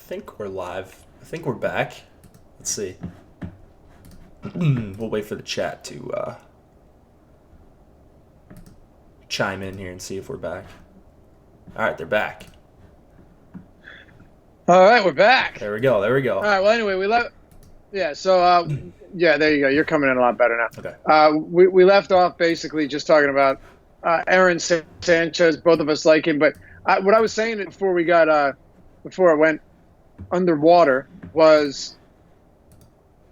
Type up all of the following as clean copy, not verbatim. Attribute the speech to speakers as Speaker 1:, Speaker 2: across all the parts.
Speaker 1: think we're live. I think we're back. Let's see. We'll wait for the chat to chime in here and see if we're back. All right, they're back.
Speaker 2: All right, we're back.
Speaker 1: There we go. There we go.
Speaker 2: All right. Well, anyway, we left. Yeah. So, yeah, there you go. You're coming in a lot better now.
Speaker 1: Okay.
Speaker 2: We left off basically just talking about Aaron Sanchez. Both of us like him, but what I was saying before we got before it went underwater was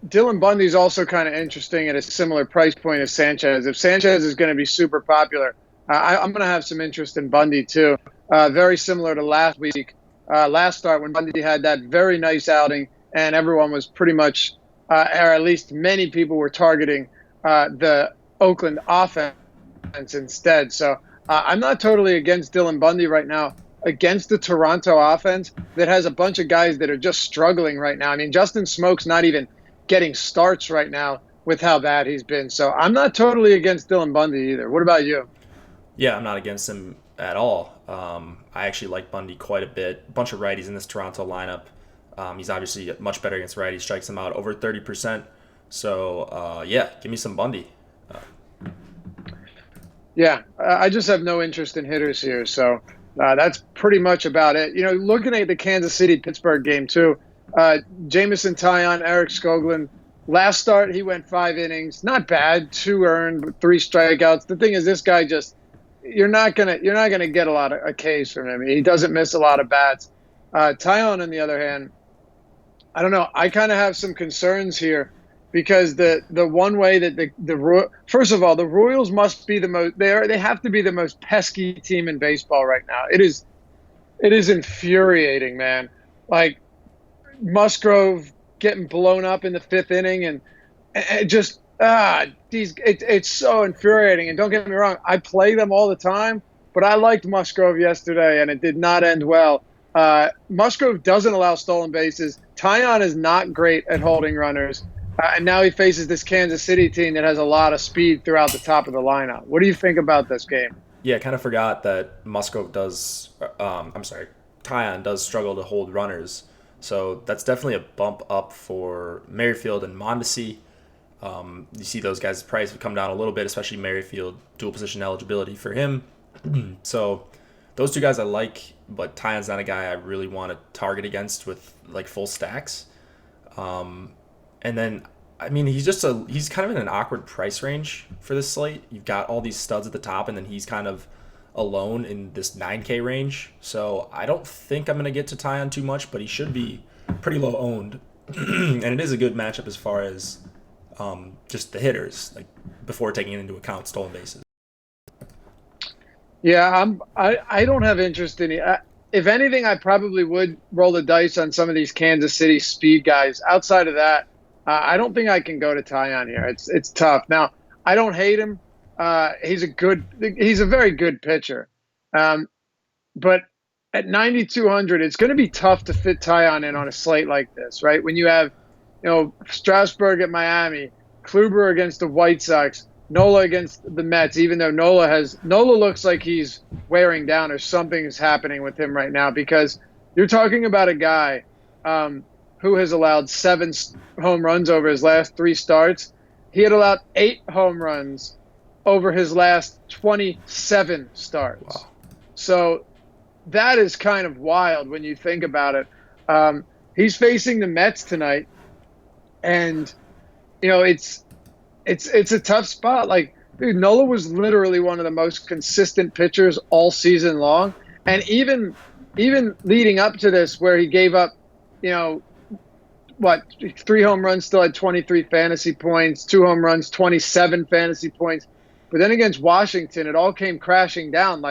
Speaker 2: Dylan Bundy's also kind of interesting at a similar price point as Sanchez. If Sanchez is going to be super popular, I'm going to have some interest in Bundy too. Very similar to last week. Last start when Bundy had that very nice outing and everyone was pretty much, or at least many people were targeting the Oakland offense instead. So I'm not totally against Dylan Bundy right now against the Toronto offense that has a bunch of guys that are just struggling right now. I mean, Justin Smoke's not even getting starts right now with how bad he's been. So I'm not totally against Dylan Bundy either. What about you?
Speaker 1: Yeah, I'm not against him at all. I actually like Bundy quite a bit. A bunch of righties in this Toronto lineup. He's obviously much better against righties. Strikes him out over 30%. So, yeah, give me some Bundy.
Speaker 2: Yeah, I just have no interest in hitters here. So that's pretty much about it. You know, looking at the Kansas City-Pittsburgh game, too, Jamison Taeon, Eric Skoglund, last start, he went 5 innings. Not bad, 2 earned, but 3 strikeouts. The thing is, this guy just you're not gonna get a lot of Ks from him. He doesn't miss a lot of bats. Taeon, on the other hand, I don't know. I kind of have some concerns here because the one way that first of all, the Royals must be the most they have to be the most pesky team in baseball right now. It is infuriating, man. Like Musgrove getting blown up in the 5th inning and it just it's so infuriating. And don't get me wrong, I play them all the time, but I liked Musgrove yesterday and it did not end well. Musgrove doesn't allow stolen bases. Taeon is not great at holding runners. And now he faces this Kansas City team that has a lot of speed throughout the top of the lineup. What do you think about this game?
Speaker 1: Yeah, I kind of forgot that Musgrove does, Taeon does struggle to hold runners. So that's definitely a bump up for Merrifield and Mondesi. You see those guys' price would come down a little bit, especially Merrifield, dual position eligibility for him. So those 2 guys I like, but Taeon's not a guy I really want to target against with like full stacks. And then, I mean, he's kind of in an awkward price range for this slate. You've got all these studs at the top, and then he's kind of alone in this 9K range. So I don't think I'm going to get to Taeon too much, but he should be pretty low owned. And it is a good matchup as far as just the hitters, like before taking into account stolen bases.
Speaker 2: Yeah, I don't have interest in it. If anything, I probably would roll the dice on some of these Kansas City speed guys. Outside of that, I don't think I can go to Taeon here. It's tough. Now, I don't hate him. He's a very good pitcher. But at 9,200, it's going to be tough to fit Taeon in on a slate like this, right? When you have, Strasburg at Miami, Kluber against the White Sox, Nola against the Mets, even though Nola looks like he's wearing down or something is happening with him right now because you're talking about a guy who has allowed 7 home runs over his last 3 starts. He had allowed 8 home runs over his last 27 starts.
Speaker 1: Wow. So
Speaker 2: that is kind of wild when you think about it. He's facing the Mets tonight, and it's a tough spot. Like, dude, Nola was literally one of the most consistent pitchers all season long. And even leading up to this, where he gave up, 3 home runs, still had 23 fantasy points, 2 home runs, 27 fantasy points. But then against Washington, it all came crashing down.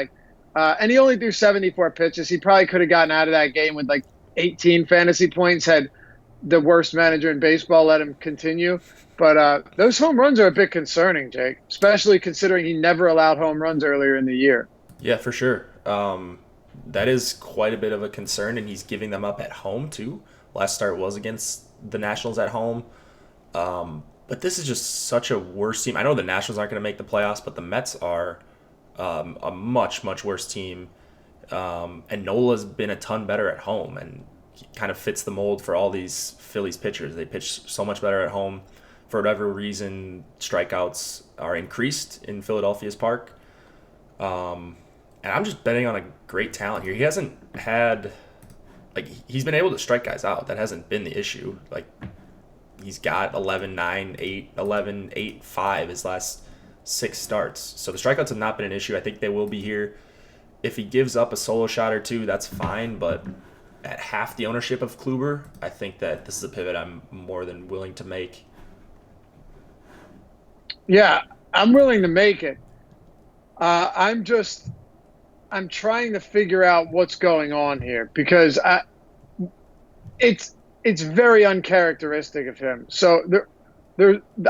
Speaker 2: And he only threw 74 pitches. He probably could have gotten out of that game with 18 fantasy points had the worst manager in baseball let him continue. But those home runs are a bit concerning, Jake, especially considering he never allowed home runs earlier in the year.
Speaker 1: Yeah, for sure. That is quite a bit of a concern, and he's giving them up at home, too. Last start was against the Nationals at home. But this is just such a worse team. I know the Nationals aren't going to make the playoffs, but the Mets are a much, much worse team. And Nola's been a ton better at home. And he kind of fits the mold for all these Phillies pitchers. They pitch so much better at home. For whatever reason, strikeouts are increased in Philadelphia's park. And I'm just betting on a great talent here. He hasn't had, like, he's been able to strike guys out. That hasn't been the issue. Like, he's got 11, 9, 8, 11, 8, 5 his last 6 starts. So the strikeouts have not been an issue. I think they will be here. If he gives up a solo shot or two, that's fine. But at half the ownership of Kluber, I think that this is a pivot I'm more than willing to make.
Speaker 2: Yeah, I'm willing to make it. I'm trying to figure out what's going on here because it's very uncharacteristic of him. So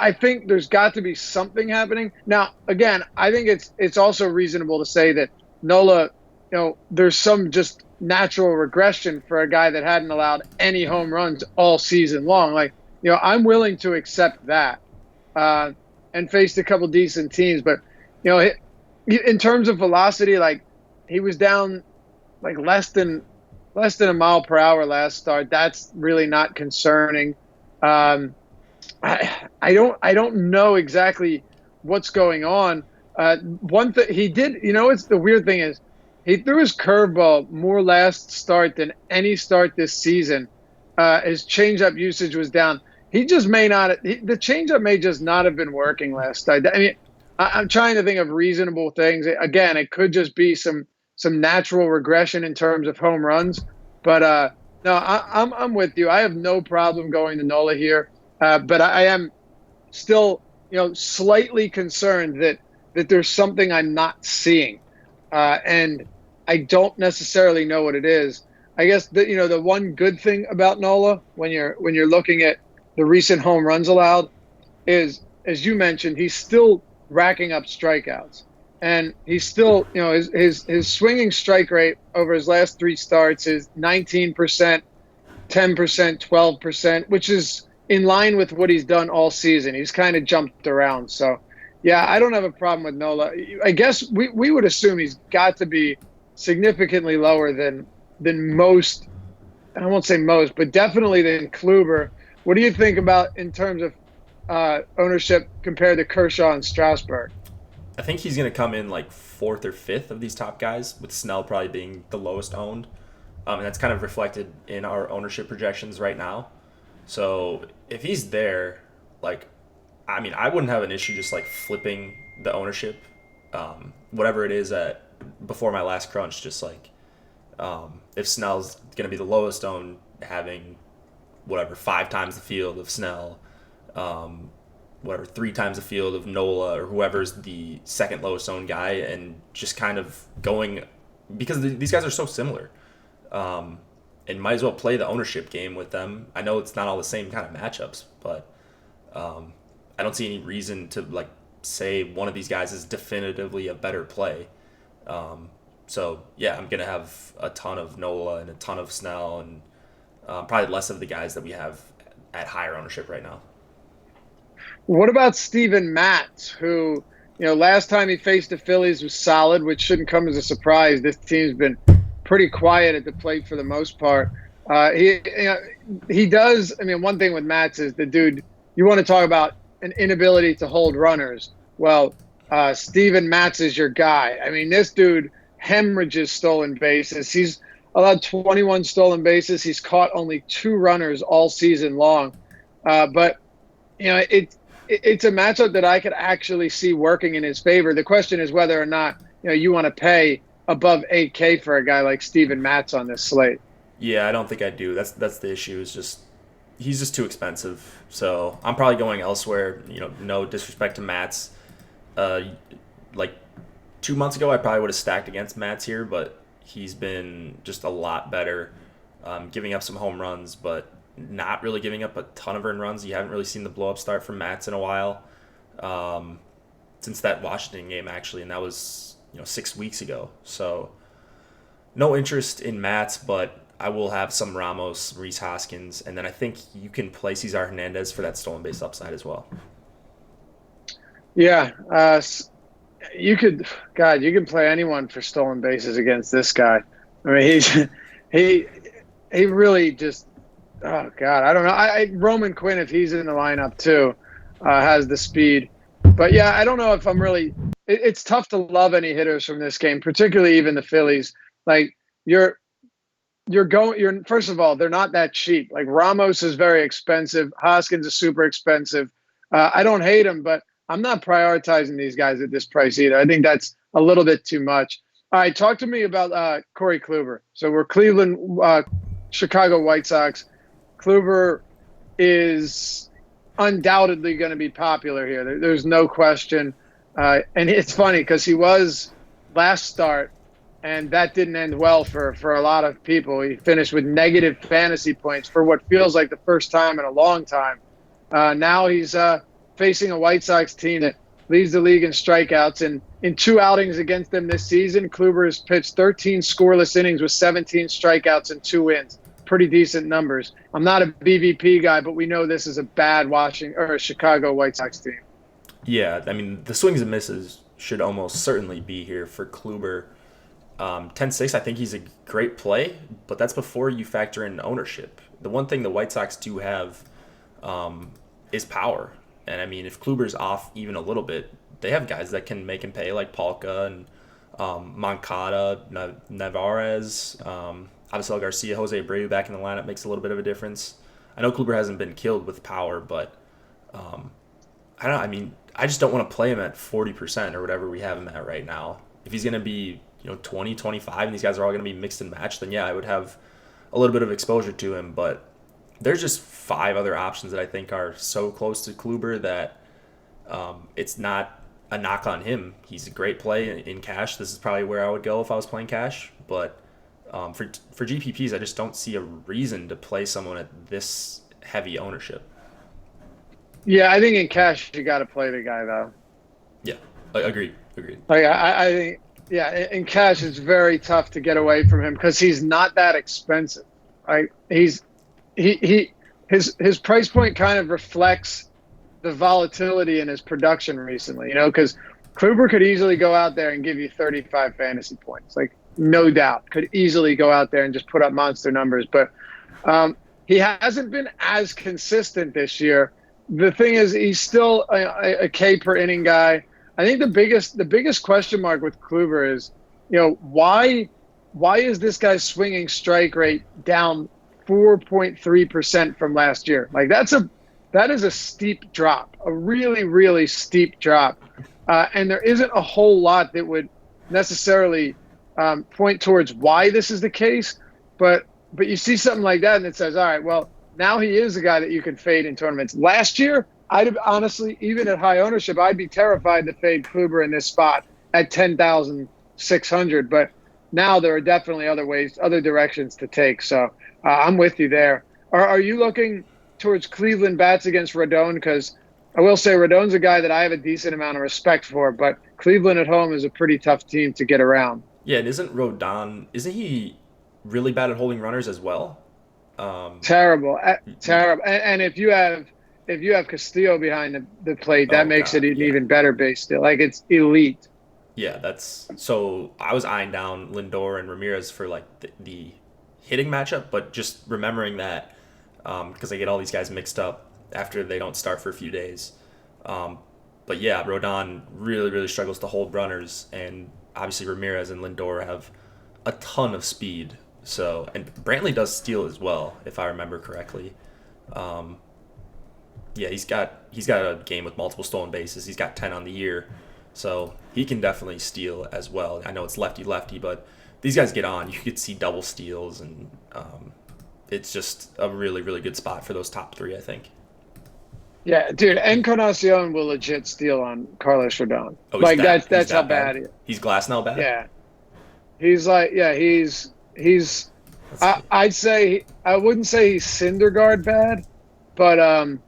Speaker 2: I think there's got to be something happening. Now, again, I think it's also reasonable to say that Nola, there's some just natural regression for a guy that hadn't allowed any home runs all season long. Like, I'm willing to accept that and faced a couple decent teams. But, in terms of velocity, like, he was down like less than a mile per hour last start. That's really not concerning. I don't know exactly what's going on. One thing he did, it's the weird thing is he threw his curveball more last start than any start this season. His changeup usage was down. He just may not. The changeup may just not have been working last start. I mean, I'm trying to think of reasonable things. Again, it could just be some natural regression in terms of home runs. But no, I'm with you. I have no problem going to Nola here. But I am still, slightly concerned that there's something I'm not seeing, and I don't necessarily know what it is. I guess the one good thing about Nola when you're looking at the recent home runs allowed is, as you mentioned, he's still racking up strikeouts, and he's still, his swinging strike rate over his last 3 starts is 19%, 10%, 12%, which is in line with what he's done all season. He's kind of jumped around. So, yeah, I don't have a problem with Nola. I guess we would assume he's got to be significantly lower than most. I won't say most, but definitely than Kluber. What do you think about in terms of ownership compared to Kershaw and Strasburg?
Speaker 1: I think he's going to come in like 4th or 5th of these top guys, with Snell probably being the lowest owned. And that's kind of reflected in our ownership projections right now. So if he's there, like, I mean, I wouldn't have an issue just like flipping the ownership, whatever it is before my last crunch. Just like if Snell's going to be the lowest owned, having whatever 5 times the field of Snell, whatever 3 times the field of Nola, or whoever's the second lowest owned guy, and just kind of going, because these guys are so similar. And might as well play the ownership game with them. I know it's not all the same kind of matchups, but I don't see any reason to like say one of these guys is definitively a better play. So yeah, I'm gonna have a ton of Nola and a ton of Snell, and probably less of the guys that we have at higher ownership right now.
Speaker 2: What about Steven Matz, who, last time he faced the Phillies was solid, which shouldn't come as a surprise. This team's been pretty quiet at the plate for the most part. He does. I mean, one thing with Matz is the dude. You want to talk about an inability to hold runners? Well, Steven Matz is your guy. I mean, this dude hemorrhages stolen bases. He's allowed 21 stolen bases. He's caught only 2 runners all season long. But it's a matchup that I could actually see working in his favor. The question is whether or not you want to pay above 8K for a guy like Steven Matz on this slate.
Speaker 1: Yeah, I don't think I do. That's the issue. Is just he's just too expensive. So I'm probably going elsewhere. No disrespect to Matz. Like 2 months ago, I probably would have stacked against Matz here, but he's been just a lot better, giving up some home runs, but not really giving up a ton of earned runs. You haven't really seen the blow up start from Matz in a while, since that Washington game actually, and that was 6 weeks ago. So no interest in Matz, but I will have some Ramos, Rhys Hoskins, and then I think you can play Cesar Hernandez for that stolen base upside as well.
Speaker 2: Yeah, you can play anyone for stolen bases against this guy. I mean, he really just, oh God, I don't know. Roman Quinn, if he's in the lineup too, has the speed. But yeah, I don't know if I'm really. It's tough to love any hitters from this game, particularly even the Phillies. Like you're first of all, they're not that cheap. Like Ramos is very expensive. Hoskins is super expensive. I don't hate him, but I'm not prioritizing these guys at this price either. I think that's a little bit too much. All right, talk to me about Corey Kluber. So we're Cleveland, Chicago White Sox. Kluber is undoubtedly going to be popular here. There's no question. And it's funny because he was last start, and that didn't end well for a lot of people. He finished with negative fantasy points for what feels like the first time in a long time. Now he's facing a White Sox team that leads the league in strikeouts. And in 2 outings against them this season, Kluber has pitched 13 scoreless innings with 17 strikeouts and 2 wins. Pretty decent numbers. I'm not a BVP guy, but we know this is a bad Chicago White Sox team.
Speaker 1: Yeah, I mean, the swings and misses should almost certainly be here for Kluber. 10-6, I think he's a great play, but that's before you factor in ownership. The one thing the White Sox do have is power. And, I mean, if Kluber's off even a little bit, they have guys that can make him pay, like Palka and Moncada, Navarez, Avisel Garcia, Jose Abreu back in the lineup makes a little bit of a difference. I know Kluber hasn't been killed with power, but I don't know. I mean, I just don't want to play him at 40% or whatever we have him at right now. If he's going to be 20, 25, and these guys are all going to be mixed and matched, then yeah, I would have a little bit of exposure to him. But there's just 5 other options that I think are so close to Kluber that it's not a knock on him. He's a great play in cash. This is probably where I would go if I was playing cash. But for GPPs, I just don't see a reason to play someone at this heavy ownership.
Speaker 2: Yeah, I think in cash you got to play the guy though.
Speaker 1: Yeah, agreed.
Speaker 2: Like I think, yeah, in cash it's very tough to get away from him because he's not that expensive. Right? His price point kind of reflects the volatility in his production recently. Because Kluber could easily go out there and give you 35 fantasy points, like no doubt, could easily go out there and just put up monster numbers. But he hasn't been as consistent this year. The thing is, he's still a K per inning guy. I think the biggest question mark with Kluber is, why is this guy's swinging strike rate down 4.3% from last year? Like that is a steep drop, a really, really steep drop. And there isn't a whole lot that would necessarily point towards why this is the case. But you see something like that and it says, all right, well, now he is a guy that you can fade in tournaments. Last year, I'd honestly, even at high ownership, I'd be terrified to fade Kluber in this spot at 10,600. But now there are definitely other directions to take. So I'm with you there. Are you looking towards Cleveland bats against Rodon? Because I will say Rodon's a guy that I have a decent amount of respect for, but Cleveland at home is a pretty tough team to get around.
Speaker 1: Yeah, and isn't he really bad at holding runners as well?
Speaker 2: Terrible. And if you have Castillo behind the plate, that makes it an even better base still. Like it's elite.
Speaker 1: Yeah, so I was eyeing down Lindor and Ramirez for like the hitting matchup, but just remembering that because I get all these guys mixed up after they don't start for a few days. But yeah, Rodon really, really struggles to hold runners, and obviously Ramirez and Lindor have a ton of speed. So, and Brantley does steal as well, if I remember correctly. Yeah, he's got a game with multiple stolen bases. He's got 10 on the year, so he can definitely steal as well. I know it's lefty, but these guys get on. You could see double steals, and it's just a really, really good spot for those top 3, I think.
Speaker 2: Yeah, dude, Encarnacion will legit steal on Carlos Rodon.
Speaker 1: Oh,
Speaker 2: like that's how bad he is.
Speaker 1: He's glass now bad?
Speaker 2: Yeah. I'd say, I wouldn't say he's Syndergaard bad, but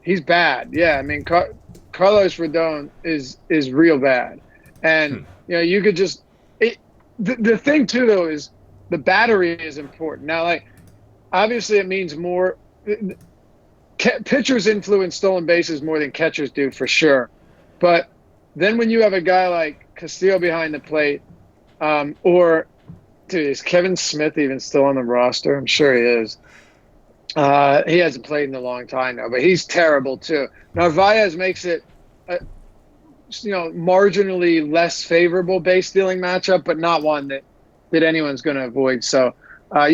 Speaker 2: he's bad. Yeah, I mean, Carlos Rodon is real bad. And, you could just the thing, too, though, is the battery is important. Now, like, obviously it means more – pitchers influence stolen bases more than catchers do, for sure. But then when you have a guy like Castillo behind the plate or Dude, is Kevin Smith even still on the roster? I'm sure he is. He hasn't played in a long time now, but he's terrible too. Narvaez makes it, marginally less favorable base stealing matchup, but not one that anyone's going to avoid. So, I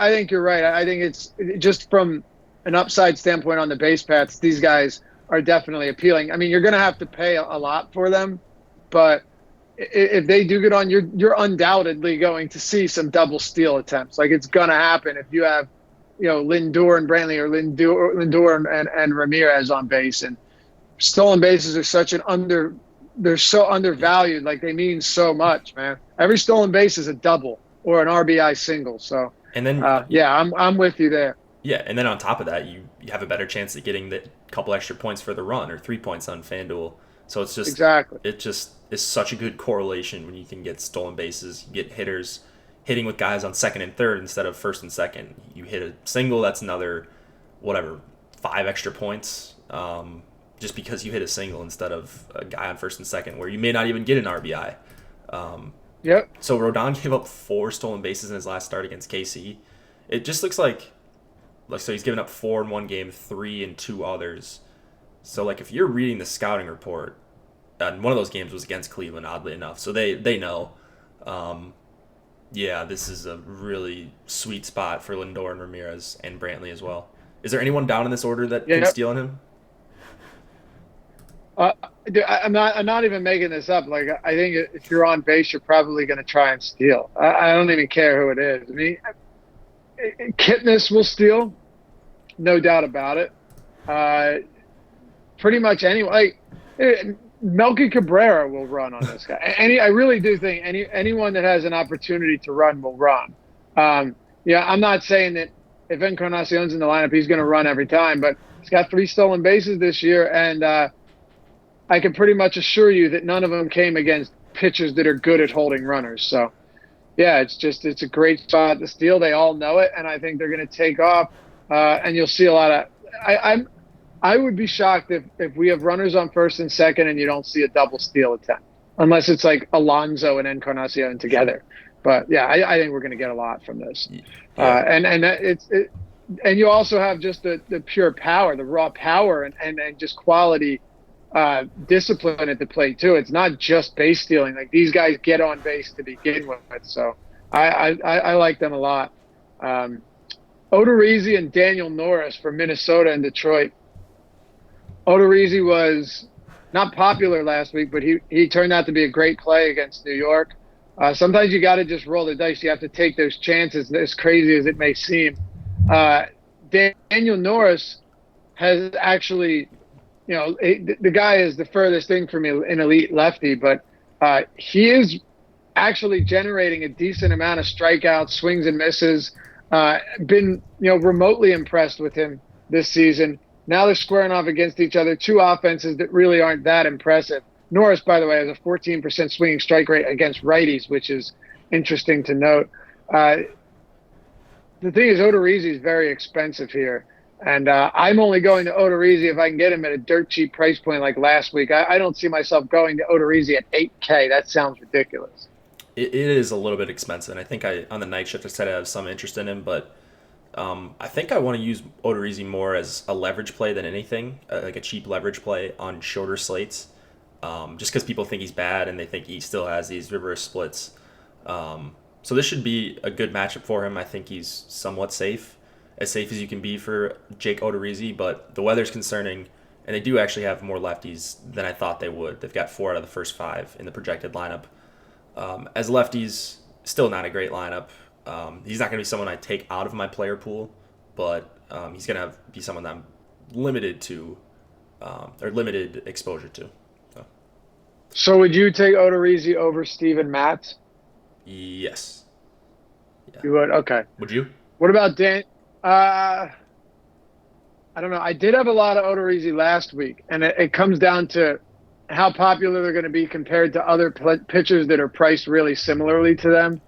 Speaker 2: think you're right. I think it's just from an upside standpoint on the base paths, these guys are definitely appealing. I mean, you're going to have to pay a lot for them, but if they do get on, you're undoubtedly going to see some double steal attempts. Like, it's going to happen if you have, Lindor and Brantley, or Lindor and Ramirez on base. And stolen bases are they're so undervalued. Like, they mean so much, man. Every stolen base is a double or an RBI single. So,
Speaker 1: And then
Speaker 2: I'm with you there.
Speaker 1: Yeah, and then on top of that, you have a better chance at getting the couple extra points for the run or 3 points on FanDuel. So it's just
Speaker 2: Exactly.
Speaker 1: it just is such a good correlation when you can get stolen bases, you get hitters hitting with guys on second and third instead of first and second. You hit a single, that's another 5 extra points, just because you hit a single instead of a guy on first and second where you may not even get an RBI.
Speaker 2: Yep.
Speaker 1: So Rodon gave up 4 stolen bases in his last start against KC. It just looks like so he's given up 4 in one game, 3 in 2 others. So, if you're reading the scouting report, and one of those games was against Cleveland, oddly enough, so they know, this is a really sweet spot for Lindor and Ramirez and Brantley as well. Is there anyone down in this order that can steal on him?
Speaker 2: Dude, I'm not even making this up. Like, I think if you're on base, you're probably going to try and steal. I don't even care who it is. I mean, Kipnis will steal, no doubt about it. Pretty much anyone. Melky Cabrera will run on this guy. I really do think anyone that has an opportunity to run will run. I'm not saying that if Encarnacion's in the lineup, he's going to run every time, but he's got 3 stolen bases this year, and I can pretty much assure you that none of them came against pitchers that are good at holding runners. So, it's a great spot to steal. They all know it, and I think they're going to take off. And you'll see a lot of. I would be shocked if we have runners on first and second and you don't see a double steal attempt, unless it's like Alonso and Encarnacion together. But I think we're going to get a lot from this. Yeah. And you also have just the pure power, the raw power, and just quality. Discipline at the plate too. It's not just base stealing. Like, these guys get on base to begin with, so I like them a lot. Odorizzi and Daniel Norris for Minnesota and Detroit. Odorizzi was not popular last week, but he turned out to be a great play against New York. Sometimes you got to just roll the dice. You have to take those chances, as crazy as it may seem. Daniel Norris has actually. The guy is the furthest thing from an elite lefty, but he is actually generating a decent amount of strikeouts, swings and misses. Been remotely impressed with him this season. Now they're squaring off against each other, 2 offenses that really aren't that impressive. Norris, by the way, has a 14% swinging strike rate against righties, which is interesting to note. The thing is, Odorizzi is very expensive here. And I'm only going to Odorizzi if I can get him at a dirt cheap price point like last week. I don't see myself going to Odorizzi at $8K. That sounds ridiculous.
Speaker 1: It is a little bit expensive. And I think on the night shift I said I have some interest in him, but I think I want to use Odorizzi more as a leverage play than anything, like a cheap leverage play on shorter slates, just because people think he's bad and they think he still has these reverse splits. So this should be a good matchup for him. I think he's somewhat safe. As safe as you can be for Jake Odorizzi, but the weather's concerning, and they do actually have more lefties than I thought they would. They've got 4 out of the first 5 in the projected lineup. As lefties, still not a great lineup. He's not going to be someone I take out of my player pool, but he's going to be someone that I'm limited to, or limited exposure to.
Speaker 2: So would you take Odorizzi over Steven Matz?
Speaker 1: Yes.
Speaker 2: Yeah. You would? Okay.
Speaker 1: Would you?
Speaker 2: What about Dan? I don't know. I did have a lot of Odorizzi last week, and it comes down to how popular they're going to be compared to other pitchers that are priced really similarly to them.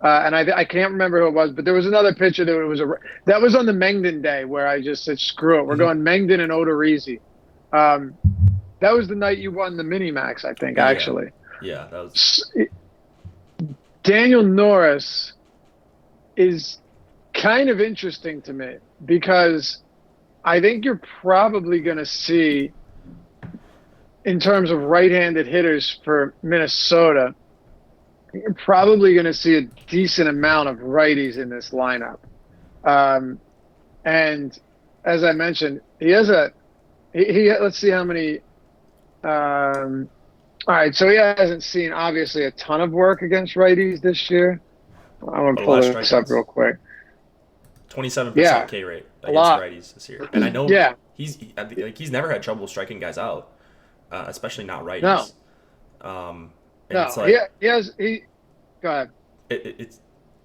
Speaker 2: And I can't remember who it was, but there was another pitcher that was on the Mengden day where I just said, screw it. We're going Mengden and Odorizzi. That was the night you won the Minimax, I think, actually.
Speaker 1: Yeah, that was.
Speaker 2: Daniel Norris is kind of interesting to me because I think you're probably going to see, in terms of right-handed hitters for Minnesota, you're probably going to see a decent amount of righties in this lineup. And as I mentioned, he has let's see how many. All right, so he hasn't seen obviously a ton of work against righties this year. I'm gonna pull this up real quick.
Speaker 1: 27% K rate against righties this year, and I know he's never had trouble striking guys out, especially not righties.
Speaker 2: No,
Speaker 1: it's like,
Speaker 2: go ahead.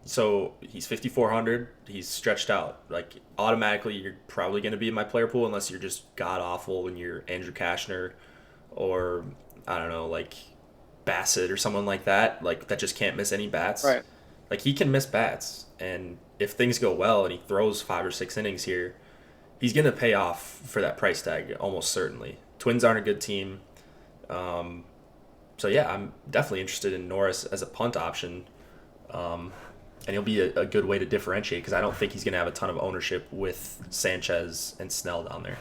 Speaker 1: So he's 5,400. He's stretched out. Like, automatically, you're probably going to be in my player pool unless you're just god awful and you're Andrew Kashner or, I don't know, like Bassett or someone like that. Like, that just can't miss any bats.
Speaker 2: Right.
Speaker 1: Like, he can miss bats. And if things go well and he throws 5 or 6 innings here, he's going to pay off for that price tag almost certainly. Twins aren't a good team. So, yeah, I'm definitely interested in Norris as a punt option. And he'll be a good way to differentiate because I don't think he's going to have a ton of ownership with Sanchez and Snell down there.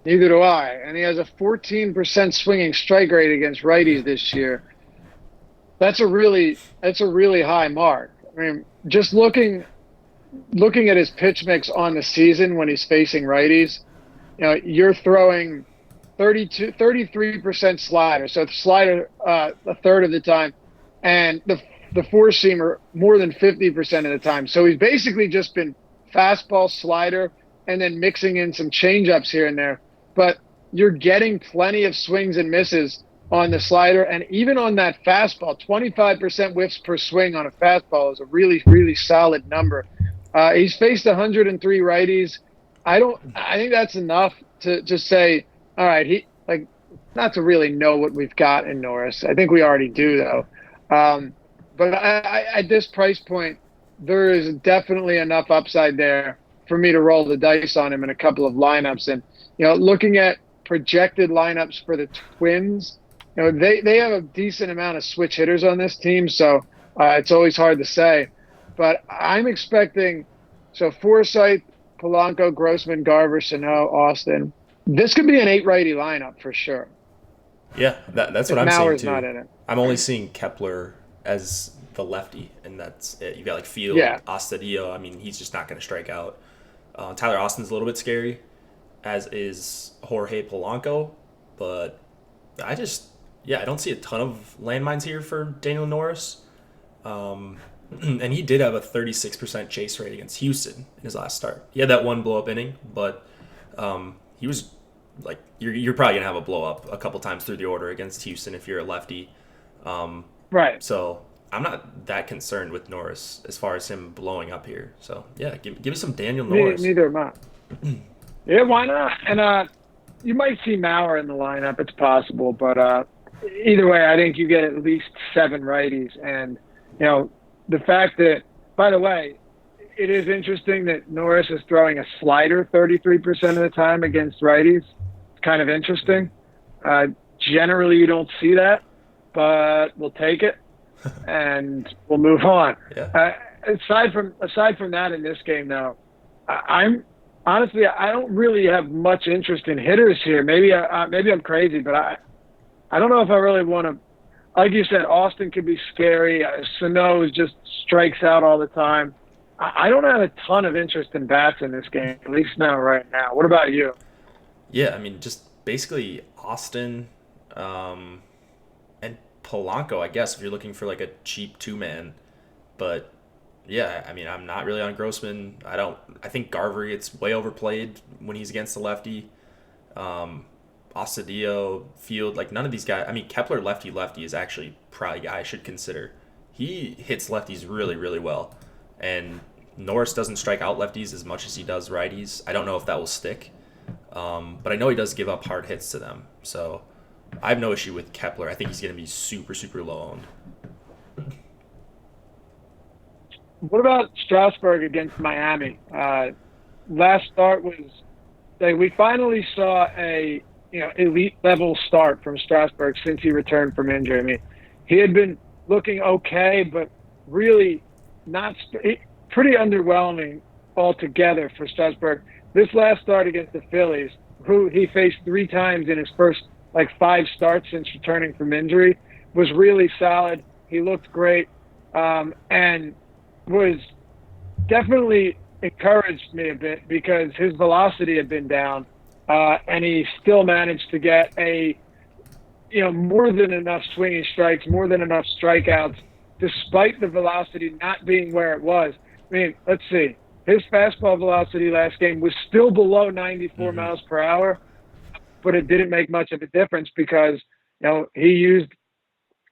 Speaker 2: Neither do I. And he has a 14% swinging strike rate against righties this year. That's a really high mark. I mean, just looking at his pitch mix on the season when he's facing righties, you're throwing 33% slider. So slider a third of the time, and the four-seamer more than 50% of the time. So he's basically just been fastball, slider, and then mixing in some changeups here and there. But you're getting plenty of swings and misses on the slider, and even on that fastball, 25% whiffs per swing on a fastball is a really, really solid number. He's faced 103 righties. I think that's enough to just say, all right, not to really know what we've got in Norris. I think we already do, though. But at this price point, there is definitely enough upside there for me to roll the dice on him in a couple of lineups. And, looking at projected lineups for the Twins, they have a decent amount of switch hitters on this team, so it's always hard to say. But I'm expecting, Forsythe, Polanco, Grossman, Garver, Sano, Austin. This could be an 8-righty lineup for sure.
Speaker 1: Yeah, that's what I'm seeing too.
Speaker 2: Not in it.
Speaker 1: I'm only seeing Kepler as the lefty, and that's it. You got like Field, Astudillo. I mean, he's just not going to strike out. Tyler Austin's a little bit scary, as is Jorge Polanco, but I don't see a ton of landmines here for Daniel Norris. And he did have a 36% chase rate against Houston in his last start. He had that one blow-up inning, but he was like, you're probably going to have a blow-up a couple times through the order against Houston if you're a lefty.
Speaker 2: Right.
Speaker 1: So I'm not that concerned with Norris as far as him blowing up here. So, yeah, give me some Daniel Norris.
Speaker 2: Neither am I. Yeah, why not? And you might see Mauer in the lineup. It's possible. But either way, I think you get at least 7 righties. And, the fact that, by the way, it is interesting that Norris is throwing a slider 33% of the time against righties. It's kind of interesting. Generally, you don't see that, but we'll take it and we'll move on.
Speaker 1: Yeah.
Speaker 2: Aside from that, in this game, though, I'm honestly, I don't really have much interest in hitters here. Maybe I'm crazy, but I don't know if I really want to. Like you said, Austin could be scary. Sano just strikes out all the time. I don't have a ton of interest in bats in this game, at least not right now. What about you?
Speaker 1: Yeah, I mean, just basically Austin and Polanco, I guess, if you're looking for like a cheap 2-man. But yeah, I mean, I'm not really on Grossman. I think Garver gets way overplayed when he's against the lefty. Astudillo, Field, like none of these guys. I mean, Kepler lefty is actually probably a guy I should consider. He hits lefties really, really well. And Norris doesn't strike out lefties as much as he does righties. I don't know if that will stick. But I know he does give up hard hits to them. So I have no issue with Kepler. I think he's going to be super, super low owned.
Speaker 2: What about Strasburg against Miami? Last start was we finally saw a elite level start from Strasburg since he returned from injury. I mean, he had been looking okay, but really not pretty underwhelming altogether for Strasburg. This last start against the Phillies, who he faced 3 times in his first 5 starts since returning from injury, was really solid. He looked great, and was definitely encouraged me a bit because his velocity had been down, and he still managed to get more than enough swinging strikes, more than enough strikeouts, despite the velocity not being where it was. I mean, let's see. His fastball velocity last game was still below 94 miles per hour, but it didn't make much of a difference because he used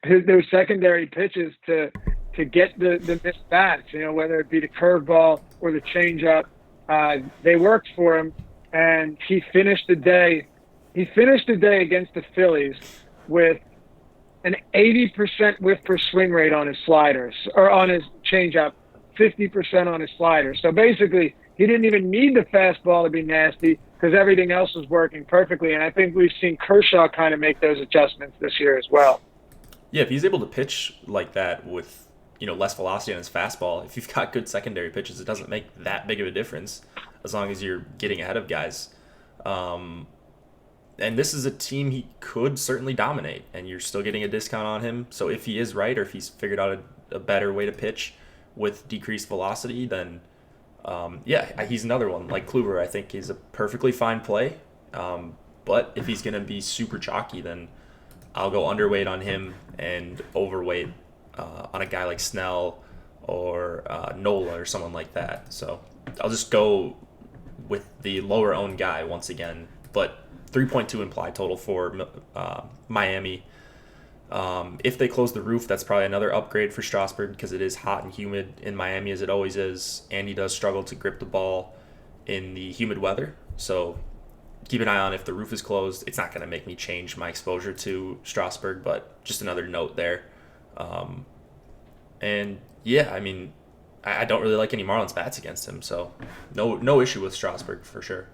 Speaker 2: those secondary pitches to get the missed bats. Whether it be the curveball or the changeup, they worked for him, and he finished the day. He finished the day against the Phillies with an 80% whiff per swing rate on his sliders, or on his changeup, 50% on his sliders. So basically, he didn't even need the fastball to be nasty because everything else was working perfectly. And I think we've seen Kershaw kind of make those adjustments this year as well.
Speaker 1: Yeah, if he's able to pitch like that with less velocity on his fastball, if you've got good secondary pitches, it doesn't make that big of a difference as long as you're getting ahead of guys. And this is a team he could certainly dominate, and you're still getting a discount on him. So if he is right, or if he's figured out a better way to pitch with decreased velocity, then he's another one. Like Kluber, I think he's a perfectly fine play. But if he's going to be super chalky, then I'll go underweight on him and overweight on a guy like Snell or Nola or someone like that. So I'll just go with the lower owned guy once again, but 3.2 implied total for Miami. If they close the roof, that's probably another upgrade for Strasburg because it is hot and humid in Miami as it always is, and he does struggle to grip the ball in the humid weather. So keep an eye on if the roof is closed. It's not going to make me change my exposure to Strasburg, but just another note there. I don't really like any Marlins bats against him, so no issue with Strasburg for sure.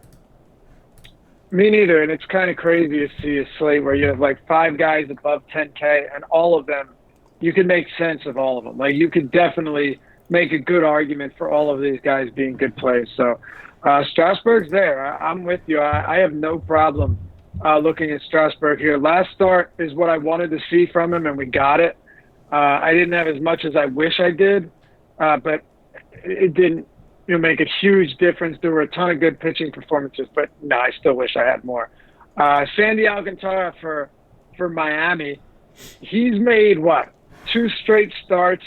Speaker 2: Me neither, and it's kind of crazy to see a slate where you have 5 guys above 10K, and all of them, you can make sense of all of them. You could definitely make a good argument for all of these guys being good plays. So Strasburg's there. I'm with you. I have no problem looking at Strasburg here. Last start is what I wanted to see from him, and we got it. I didn't have as much as I wish I did, but it didn't make a huge difference. There were a ton of good pitching performances, but no, I still wish I had more. Sandy Alcantara for Miami, he's made 2 straight starts,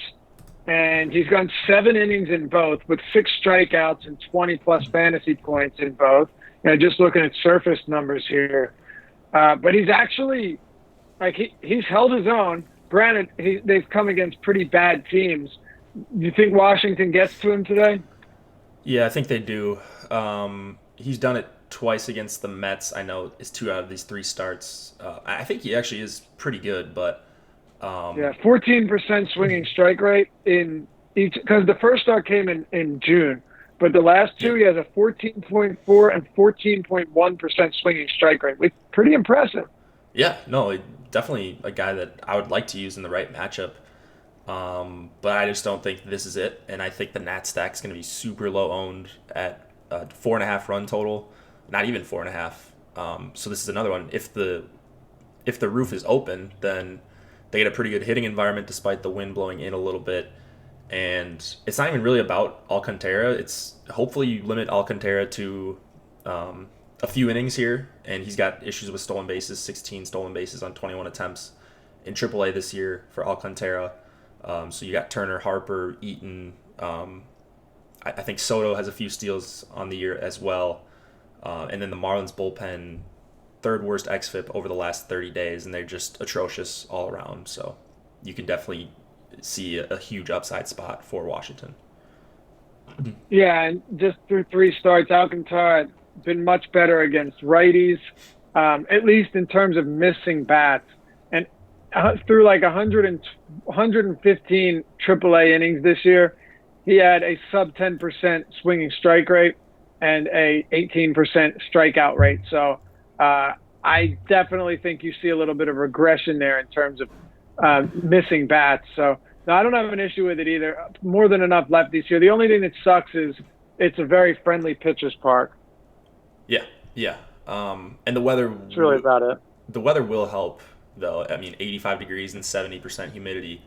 Speaker 2: and he's gone 7 innings in both with 6 strikeouts and 20+ fantasy points in both. Just looking at surface numbers here, but he's actually he's held his own. Granted, they've come against pretty bad teams. Do you think Washington gets to him today?
Speaker 1: Yeah, I think they do. He's done it twice against the Mets. I know it's 2 out of these 3 starts. I think he actually is pretty good, but
Speaker 2: 14% swinging strike rate in each, because the first start came in June, but the last 2 he has a 14.4 and 14.1% swinging strike rate, which is pretty impressive.
Speaker 1: Yeah, no, definitely a guy that I would like to use in the right matchup. But I just don't think this is it, and I think the Nat stack is going to be super low owned at 4.5 run total, not even 4.5. So this is another one. If the roof is open, then they get a pretty good hitting environment despite the wind blowing in a little bit, and it's not even really about Alcantara. It's hopefully you limit Alcantara to a few innings here, and he's got issues with stolen bases, 16 stolen bases on 21 attempts in AAA this year for Alcantara. So you got Turner, Harper, Eaton. I think Soto has a few steals on the year as well. And then the Marlins bullpen, 3rd worst xFIP over the last 30 days, and they're just atrocious all around. So you can definitely see a huge upside spot for Washington.
Speaker 2: Yeah, and just through 3 starts, Alcantara been much better against righties, at least in terms of missing bats. And through 115 AAA innings this year, he had a sub 10% swinging strike rate and a 18% strikeout rate. So I definitely think you see a little bit of regression there in terms of missing bats. So no, I don't have an issue with it either. More than enough lefties here. The only thing that sucks is it's a very friendly pitcher's park.
Speaker 1: Yeah, yeah. And the weather.
Speaker 2: That's really about it.
Speaker 1: The weather will help, though. I mean, 85 degrees and 70% humidity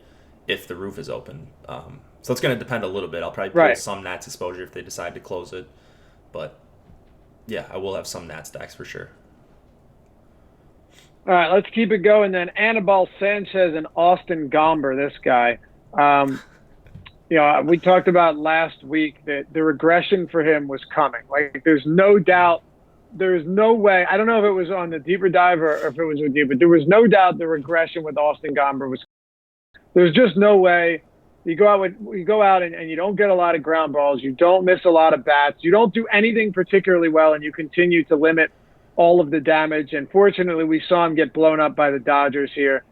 Speaker 1: if the roof is open. So it's going to depend a little bit. I'll probably pull some Nats exposure if they decide to close it. But yeah, I will have some Nat stacks for sure.
Speaker 2: All right, let's keep it going then. Anibal Sanchez and Austin Gomber, this guy. We talked about last week that the regression for him was coming. Like, there's no doubt. There's no way. I don't know if it was on the deeper dive or if it was with you, but there was no doubt the regression with Austin Gomber was. There's just no way. You go out and you don't get a lot of ground balls. You don't miss a lot of bats. You don't do anything particularly well, and you continue to limit all of the damage. And fortunately, we saw him get blown up by the Dodgers here.